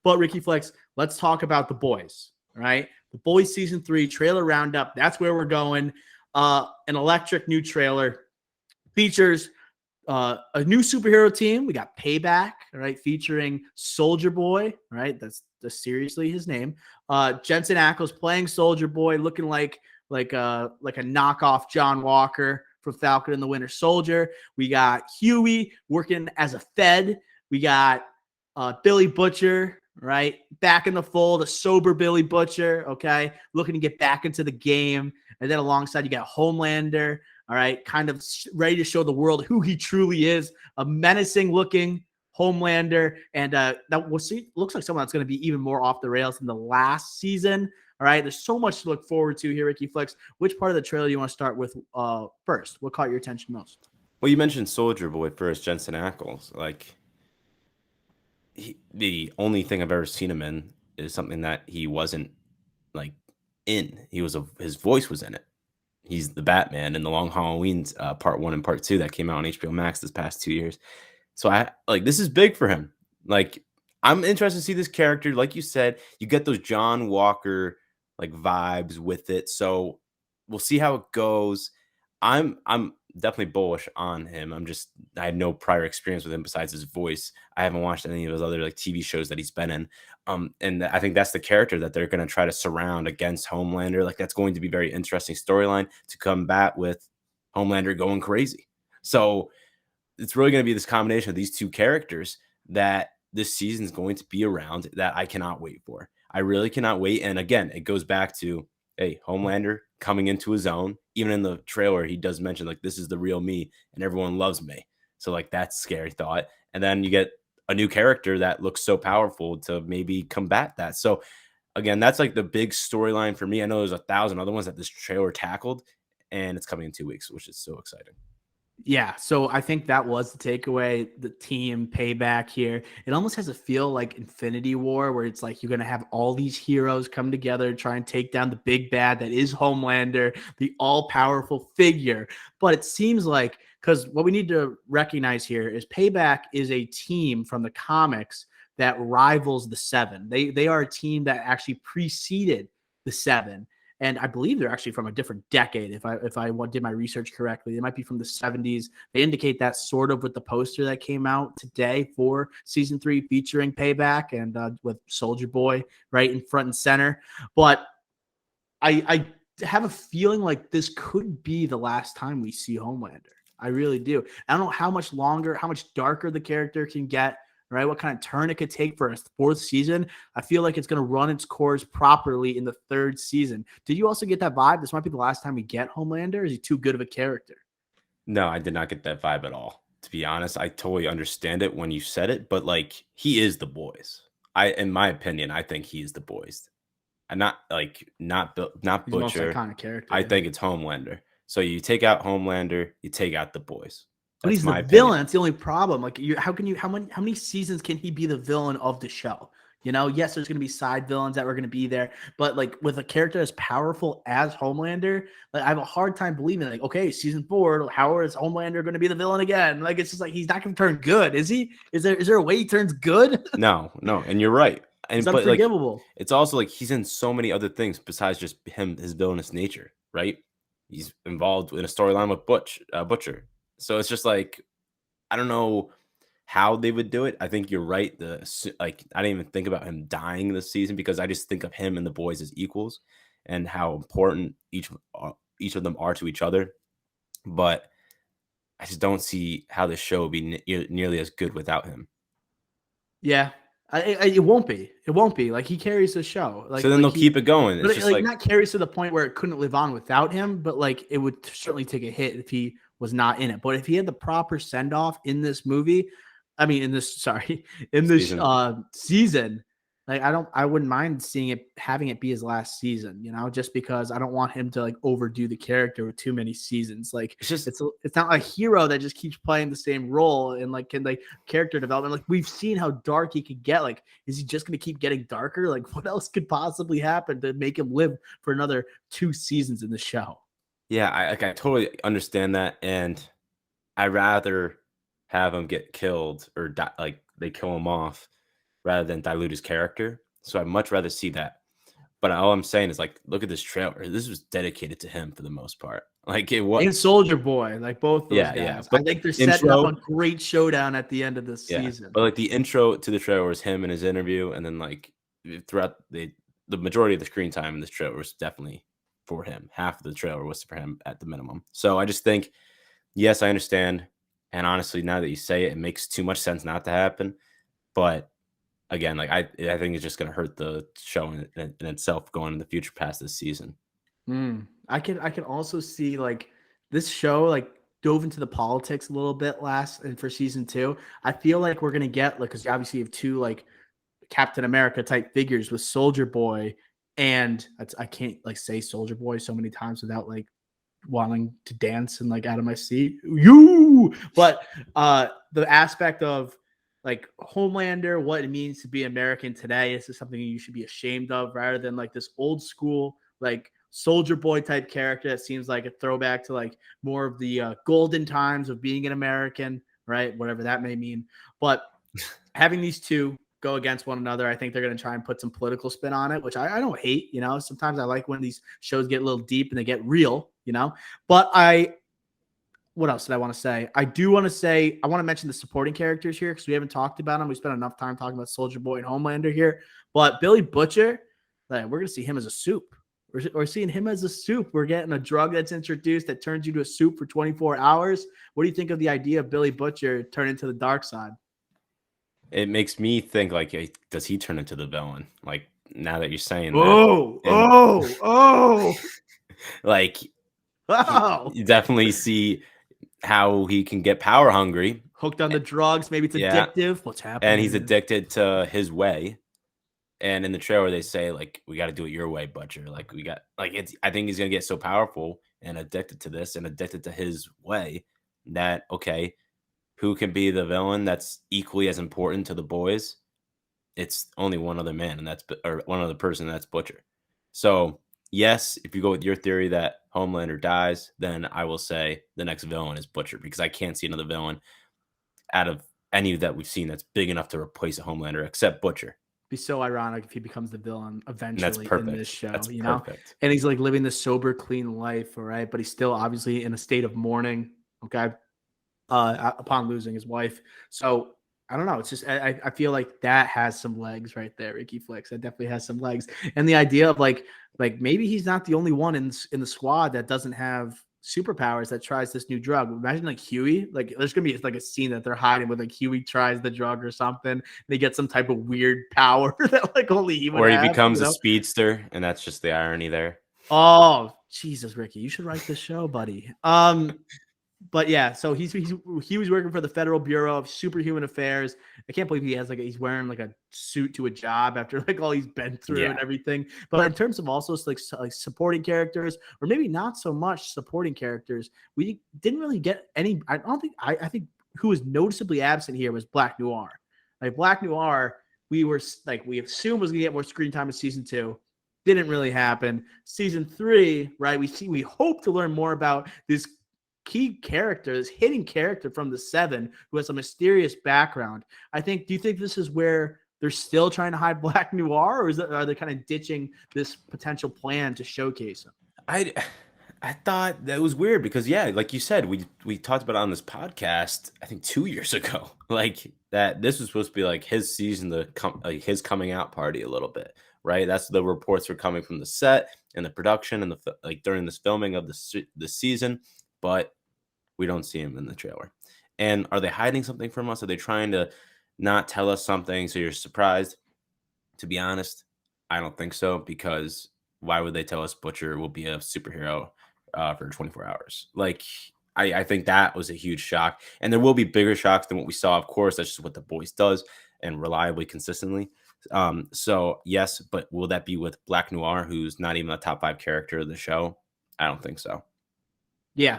But Ricky Flex, let's talk about The Boys. All right. The Boys season 3 trailer roundup. That's where we're going. An electric new trailer features a new superhero team. We got Payback, right, featuring Soldier Boy, right? That's seriously his name. Jensen Ackles playing Soldier Boy, looking like a knockoff John Walker from Falcon and the Winter Soldier. We got Huey working as a Fed. We got Billy Butcher, right, back in the fold, a sober Billy Butcher, okay, looking to get back into the game. And then alongside, you got Homelander, all right, kind of ready to show the world who he truly is, a menacing looking Homelander. And that we'll see, looks like someone that's going to be even more off the rails than the last season. All right, there's so much to look forward to here, Ricky Flex. Which part of the trailer do you want to start with first? What caught your attention most? Well, you mentioned Soldier Boy first, Jensen Ackles. Like, the only thing I've ever seen him in is something that he wasn't like in. His voice was in it. He's the Batman in the Long Halloween's part 1 and part 2 that came out on HBO Max this past 2 years. So this is big for him. Like, I'm interested to see this character. Like you said, you get those John Walker like vibes with it. So we'll see how it goes. I'm definitely bullish on him. I had no prior experience with him besides his voice. I haven't watched any of his other like TV shows that he's been in. And I think that's the character that they're going to try to surround against Homelander. Like, that's going to be very interesting storyline to combat with Homelander going crazy. So it's really going to be this combination of these two characters that this season is going to be around that I cannot wait for. I really cannot wait. And again, it goes back to, hey, Homelander coming into his own. Even in the trailer, he does mention like, this is the real me and everyone loves me. So like, that's a scary thought. And then you get a new character that looks so powerful to maybe combat that. So again, that's like the big storyline for me. I know there's 1,000 other ones that this trailer tackled, and it's coming in 2 weeks, which is so exciting. Yeah, so I think that was the takeaway, the team Payback here. It almost has a feel like Infinity War, where it's like you're going to have all these heroes come together, try and take down the big bad that is Homelander, the all-powerful figure. But it seems like, because what we need to recognize here is Payback is a team from the comics that rivals the Seven. They are a team that actually preceded the Seven. And I believe they're actually from a different decade. If I did my research correctly, they might be from the 70s. They indicate that sort of with the poster that came out today for season 3 featuring Payback and with Soldier Boy right in front and center. But I have a feeling like this could be the last time we see Homelander. I really do. I don't know how much longer, how much darker the character can get, right? What kind of turn it could take for a 4th season. I feel like it's going to run its course properly in the 3rd season. Did you also get that vibe? This might be the last time we get Homelander. Is he too good of a character? No, I did not get that vibe at all. To be honest, I totally understand it when you said it, but like, he is the Boys. In my opinion, I think he's the Boys. And not He's the most Butcher. iconic character. I think it's Homelander. So you take out Homelander, you take out the Boys. But That's he's the my villain. opinion. That's the only problem. Like, how many seasons can he be the villain of the show? You know, yes, there's going to be side villains that are going to be there, but like with a character as powerful as Homelander, like I have a hard time believing like, okay, season 4, how is Homelander going to be the villain again? Like, it's just like, he's not going to turn good, is he? Is there a way he turns good? No, and you're right. It's But like, unforgivable. it's also like he's in so many other things besides just his villainous nature, right? He's involved in a storyline with Butcher. So it's just like, I don't know how they would do it. I think you're right. I didn't even think about him dying this season because I just think of him and the Boys as equals and how important each of them are to each other. But I just don't see how this show would be nearly as good without him. Yeah. It won't be. It won't be. Like, he carries the show. So then they'll keep it going. It's But just like not carries to the point where it couldn't live on without him, but like it would certainly take a hit if he was not in it. But if he had the proper send off in this movie, in this season, like I wouldn't mind having it be his last season, you know, just because I don't want him to like overdo the character with too many seasons. Like, it's not a hero that just keeps playing the same role and like can like character development. Like, we've seen how dark he could get. Like, is he just going to keep getting darker? Like, what else could possibly happen to make him live for another 2 seasons in the show? Yeah, I totally understand that, and I'd rather have him get killed or die, like they kill him off, rather than dilute his character. So I'd much rather see that. But all I'm saying is, like, look at this trailer. This was dedicated to him for the most part. Like, it was. And Soldier Boy, like both those Yeah. guys. But I think like they're setting up intro, a great showdown at the end of this yeah. season. But like the intro to the trailer was him and his interview, and then like throughout the majority of the screen time in this trailer was definitely for him. Half of the trailer was for him at the minimum. So I just think, yes, I understand. And honestly, now that you say it, it makes too much sense not to happen. But again, like I think it's just going to hurt the show in itself going in the future past this season. I can also see like this show like dove into the politics a little bit last and for season 2. I feel like we're gonna get like because obviously you have two like Captain America type figures with Soldier Boy and I can't like say Soldier Boy so many times without like wanting to dance and like out of my seat. But the aspect of like Homelander, what it means to be American today, this is something you should be ashamed of rather than like this old school like Soldier Boy type character that seems like a throwback to like more of the golden times of being an American, right? Whatever that may mean. But having these two go against one another, I think they're going to try and put some political spin on it, which I don't hate. You know, sometimes I like when these shows get a little deep and they get real, you know. But what else did I want to say? I want to mention the supporting characters here because we haven't talked about them. We spent enough time talking about Soldier Boy and Homelander here. But Billy Butcher, like, we're going to see him as a soup. We're seeing him as a soup. We're getting a drug that's introduced that turns you to a soup for 24 hours. What do you think of the idea of Billy Butcher turning to the dark side? It makes me think, like, does he turn into the villain? Like, now that you're saying that, like, you definitely see how he can get power hungry, hooked on the drugs. Maybe it's addictive. What's happening? And he's addicted to his way. And in the trailer, they say, like, we got to do it your way, Butcher. Like, I think he's gonna get so powerful and addicted to this and addicted to his way that, okay, who can be the villain that's equally as important to the boys? It's only one other man, or one other person, and that's Butcher. So yes, if you go with your theory that Homelander dies, then I will say the next villain is Butcher, because I can't see another villain out of any that we've seen that's big enough to replace a Homelander except Butcher. Be so ironic if he becomes the villain eventually in this show, that's you perfect. know? And he's like living this sober, clean life, all right? But he's still obviously in a state of mourning, okay? Upon losing his wife. So I don't know. It's just I feel like that has some legs right there, Ricky Flicks. That definitely has some legs. And the idea of like maybe he's not the only one in the squad that doesn't have superpowers that tries this new drug. Imagine like Huey. Like there's gonna be like a scene that they're hiding with like Huey tries the drug or something. They get some type of weird power that like only he would or he have, becomes a speedster, and that's just the irony there. Oh Jesus, Ricky, you should write this show, buddy. But yeah, so he was working for the Federal Bureau of Superhuman Affairs. I can't believe he's wearing like a suit to a job after like all he's been through and everything. But in terms of also like supporting characters, or maybe not so much supporting characters, we didn't really get any. I think who was noticeably absent here was Black Noir. Like Black Noir, we assumed was gonna get more screen time in season 2. Didn't really happen. Season 3, right? We hope to learn more about this key character, this hidden character from the 7 who has a mysterious background. Do you think this is where they're still trying to hide Black Noir, or are they kind of ditching this potential plan to showcase him? I thought that was weird because, yeah, like you said, we talked about it on this podcast, I think 2 years ago, like that this was supposed to be like his season, like his coming out party a little bit, right? That's the reports were coming from the set and the production and like during this filming of the season, but we don't see him in the trailer. And are they hiding something from us? Are they trying to not tell us something so you're surprised? To be honest, I don't think so, because why would they tell us Butcher will be a superhero for 24 hours? Like, I think that was a huge shock. And there will be bigger shocks than what we saw. Of course, that's just what The Boys does, and reliably, consistently. So, yes, but will that be with Black Noir, who's not even a top 5 character of the show? I don't think so. Yeah,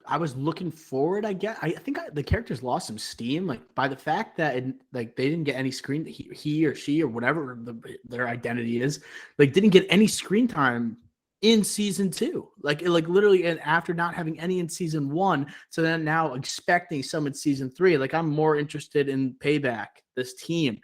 I was looking forward. I think the characters lost some steam, like by the fact that they didn't get any screen. He or she or whatever their identity is, like didn't get any screen time in season 2. Like literally, and after not having any in season 1, so then now expecting some in season 3. Like I'm more interested in Payback this team,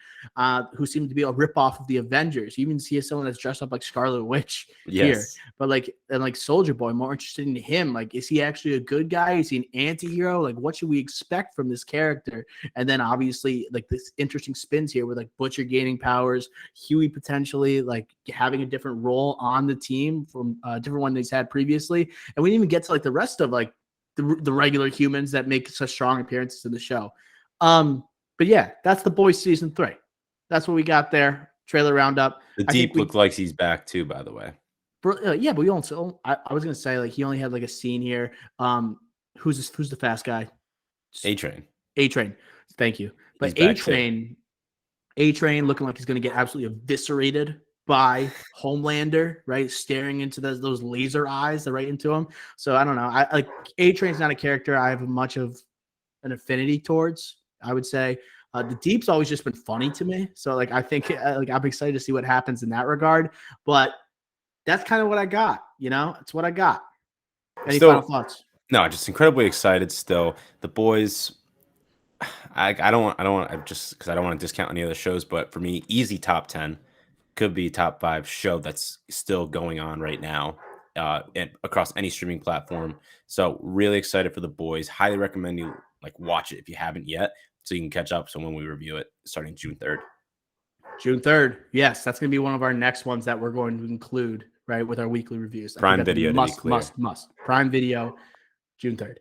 who seemed to be a ripoff of the Avengers. You even see someone that's dressed up like Scarlet Witch here. Yes. But like, and like Soldier Boy, more interested in him. Like, is he actually a good guy? Is he an anti-hero? Like, what should we expect from this character? And then obviously, like, this interesting spins here with like Butcher gaining powers, Huey potentially like having a different role on the team from a different one that he's had previously. And we didn't even get to like the rest of like the regular humans that make such strong appearances in the show. But yeah, that's The Boys season 3. That's what we got there. Trailer roundup. The Deep looked like he's back too, by the way. Yeah, but we also. I was gonna say like he only had like a scene here. Who's the fast guy? A-Train. A-Train. Thank you. But A-Train looking like he's gonna get absolutely eviscerated by Homelander, right? Staring into those laser eyes, right into him. So I don't know. I like A-Train's not a character I have much of an affinity towards, I would say. The Deep's always just been funny to me. So like I think like I'm excited to see what happens in that regard. But that's kind of what I got, it's what I got. Any final thoughts? No, just incredibly excited still. The Boys, I don't want just because I don't want to discount any other shows, but for me, easy top 10, could be top 5 show that's still going on right now across any streaming platform. So really excited for The Boys. Highly recommend you like watch it if you haven't yet, so you can catch up. So when we review it starting June 3rd. June 3rd. Yes, that's going to be one of our next ones that we're going to include, right, with our weekly reviews. Prime Video, must. Prime Video, June 3rd.